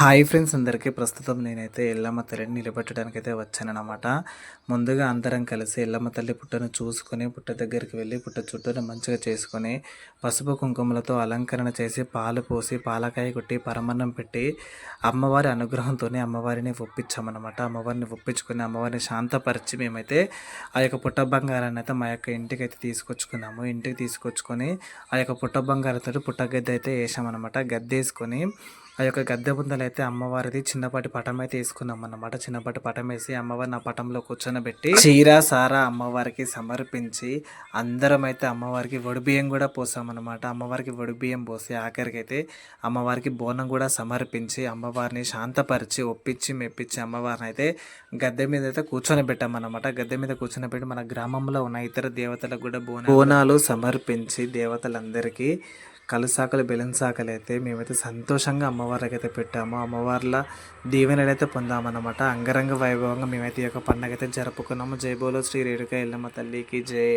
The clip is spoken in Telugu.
హాయ్ ఫ్రెండ్స్ అందరికీ ప్రస్తుతం నేనైతే ఎల్లమ్మ తల్లిని నిలబెట్టడానికి అయితే వచ్చానన్నమాట. ముందుగా అందరం కలిసి ఎల్లమ్మ తల్లి పుట్టను చూసుకొని పుట్ట దగ్గరికి వెళ్ళి పుట్ట చుట్టూను మంచిగా చేసుకొని పసుపు కుంకుమలతో అలంకరణ చేసి పాలు పోసి పాలకాయ కొట్టి పరమన్నం పెట్టి అమ్మవారి అనుగ్రహంతోనే అమ్మవారిని ఒప్పించామన్నమాట. అమ్మవారిని ఒప్పించుకొని అమ్మవారిని శాంతపరిచి మేమైతే ఆ యొక్క పుట్ట బంగారాన్ని అయితే మా యొక్క ఇంటికి అయితే తీసుకొచ్చుకున్నాము. ఇంటికి తీసుకొచ్చుకొని ఆ యొక్క పుట్ట బంగారంతో పుట్టగద్దె అయితే వేసామన్నమాట. గద్దె వేసుకొని ఆ యొక్క గద్దె ముందలైతే అమ్మవారిది చిన్నపాటి పటం అయితే వేసుకున్నాం అన్నమాట. చిన్నపాటి పటం వేసి అమ్మవారిని ఆ పటంలో కూర్చొనబెట్టి చీర సారా అమ్మవారికి సమర్పించి అందరం అయితే అమ్మవారికి వడిబియ్యం కూడా పోసామన్నమాట. అమ్మవారికి వడిబియ్యం పోసి ఆఖరికి అయితే అమ్మవారికి బోనం కూడా సమర్పించి అమ్మవారిని శాంతపరిచి ఒప్పించి మెప్పించి అమ్మవారిని అయితే గద్దె మీద అయితే కూర్చొని పెట్టామన్నమాట. గద్దె మీద కూర్చొని పెట్టి మన గ్రామంలో ఉన్న ఇతర దేవతలకు కూడా బోనాలు సమర్పించి దేవతలందరికీ కలుసాకలు బెలన్సాకలు అయితే మేమైతే సంతోషంగా అమ్మవారికి అయితే పెట్టాము. అమ్మవార్ల దీవెనలు అయితే పొందామన్నమాట. అంగరంగ వైభవంగా మేమైతే ఈ యొక్క పండుగ అయితే జరుపుకున్నాము. జై బోలో శ్రీ రేణుక ఎల్లమ్మ తల్లికి జై.